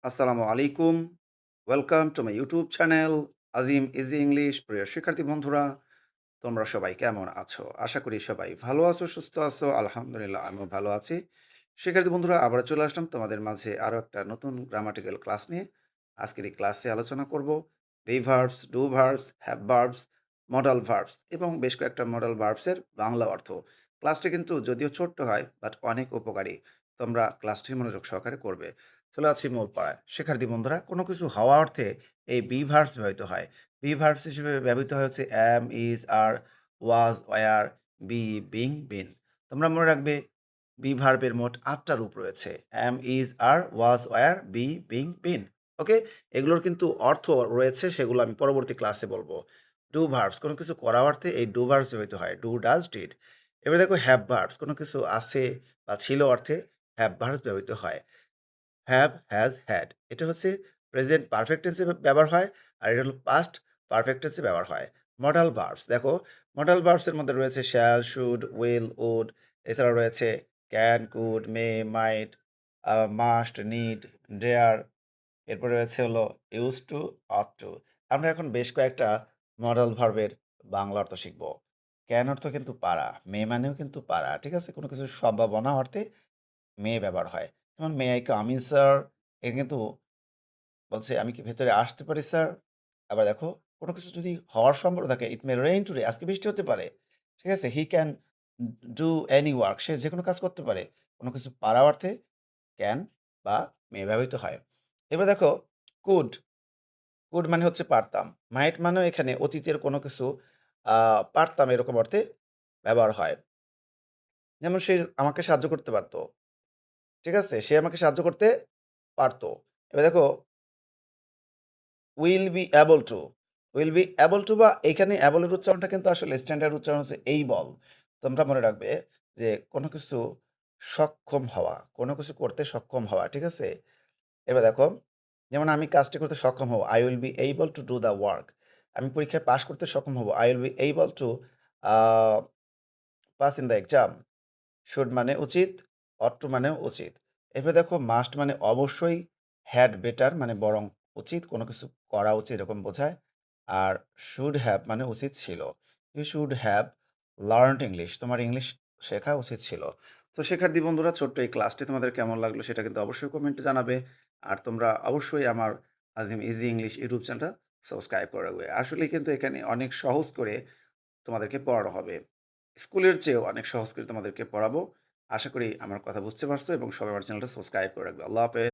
আসসালামু আলাইকুম। Welcome to my YouTube channel Azim easy English. প্রিয় শিক্ষার্থী বন্ধুরা, তোমরা সবাই কেমন আছো? আশা করি সবাই ভালো আছো, সুস্থ আছো। আলহামদুলিল্লাহ আমিও ভালো আছি। শিক্ষার্থী বন্ধুরা, আবারও চলে আসলাম তোমাদের মাঝে আরও একটা নতুন গ্রামাটিক্যাল ক্লাস নিয়ে। আজকের এই ক্লাসে আলোচনা করব be verbs, do verbs, have verbs, modal verbs এবং বেশ কয়েকটা মডাল ভার্বসের বাংলা অর্থ। ক্লাসটি কিন্তু যদিও ছোট্ট হয় বাট অনেক উপকারী। তোমরা ক্লাসটি মনোযোগ সহকারে করবে। চলে আছি মূল পাড়ায়। শিক্ষার্থী বন্ধুরা, কোনো কিছু হওয়া অর্থে এই বি ভার্বস ব্যবহৃত হয়। বি ভার্বস হিসেবে ব্যবহৃত হয় হচ্ছে am, is, are, was, were, be, being, been. তোমরা মনে রাখবে বি ভার্বের মোট ৮ টা রূপ রয়েছে। Am, is, are, was, were, be, being, been. Okay? এগুলোর কিন্তু অর্থ রয়েছে, সেগুলো আমি পরবর্তী ক্লাসে বলব। ডু ভার্বস কোনো কিছু করা অর্থে এই ডু ভার্বস ব্যবহৃত হয়। Do, does, did. এবার দেখো হ্যাভ ভার্বস কোনো কিছু আছে বা ছিল অর্থে হ্যাভ ভার্বস ব্যবহৃত হয়। Have, has, had. এটা হচ্ছে প্রেজেন্ট পারফেক্ট টেন্সে ব্যবহার হয়, আর এটা হলো পাস্ট পারফেক্ট টেন্সে ব্যবহার হয়। মডাল ভার্বস দেখো, মডাল ভার্বসের মধ্যে রয়েছে শ্যাল, শুড, উইল, উড। এছাড়াও রয়েছে can, could, may, might, must, need, dare. এরপরে রয়েছে হলো ইউজ টু, অট টু। আমরা এখন বেশ কয়েকটা মডাল ভার্বের বাংলা অর্থ শিখব। ক্যান অর্থ কিন্তু পারা, মে মানেও কিন্তু পারা। ঠিক আছে? কোনো কিছু সম্ভাবনা অর্থে মে ব্যবহার হয়। যেমন may I come in sir, এটা কিন্তু বলছে আমি কি ভেতরে আসতে পারি স্যার? আবার দেখো কোনো কিছু যদি হওয়ার সম্ভাবনা থাকে, ইট মে রেইন টুডে, আজকে বৃষ্টি হতে পারে। ঠিক আছে? He can do any work, সে যেকোনো কাজ করতে পারে। কোনো কিছু পারা অর্থে ক্যান বা মে ব্যবহৃত হয়। এবার দেখো কুড, কুড মানে হচ্ছে পারতাম। মাইট মানেও এখানে অতীতের কোনো কিছু পারতাম এরকম অর্থে ব্যবহার হয়। যেমন সে আমাকে সাহায্য করতে পারত। ঠিক আছে? সে আমাকে সাহায্য করতে পারত। এবার দেখো will be able to. Will be able to বা এইখানে এবল এর উচ্চারণটা কিন্তু আসলে স্ট্যান্ডার্ড উচ্চারণ হচ্ছে এই বল। তোমরা মনে রাখবে যে কোনো কিছু সক্ষম হওয়া, কোনো কিছু করতে সক্ষম হওয়া। ঠিক আছে? এবার দেখো, যেমন আমি কাজটি করতে সক্ষম হব। I will be able to do the work. আমি পরীক্ষায় পাস করতে সক্ষম হব। I will be able to a pass in the exam. Should মানে উচিত, ought to মানেও উচিত। এরপরে দেখো মাস্ট মানে অবশ্যই, হ্যাড বেটার মানে বরং উচিত, কোনো কিছু করা উচিত এরকম বোঝায়। আর শুড হ্যাভ মানে উচিত ছিল। You should have learned English, তোমার ইংলিশ শেখা উচিত ছিল। তো শিক্ষার্থী বন্ধুরা, ছোট্ট এই ক্লাসটি তোমাদের কেমন লাগলো সেটা কিন্তু অবশ্যই কমেন্টে জানাবে। আর তোমরা অবশ্যই আমার আজিম ইজি ইংলিশ ইউটিউব চ্যানেলটা সাবস্ক্রাইব করে রাখবে। আসলেই কিন্তু এখানে অনেক সহজ করে তোমাদেরকে পড়ানো হবে। স্কুলের চেয়েও অনেক সহজ করে তোমাদেরকে পড়াবো। আশা করি আমার কথা বুঝতে পারছো এবং সবাই আমার চ্যানেলটা সাবস্ক্রাইব করে রাখবে। আল্লাহ হাফেজ।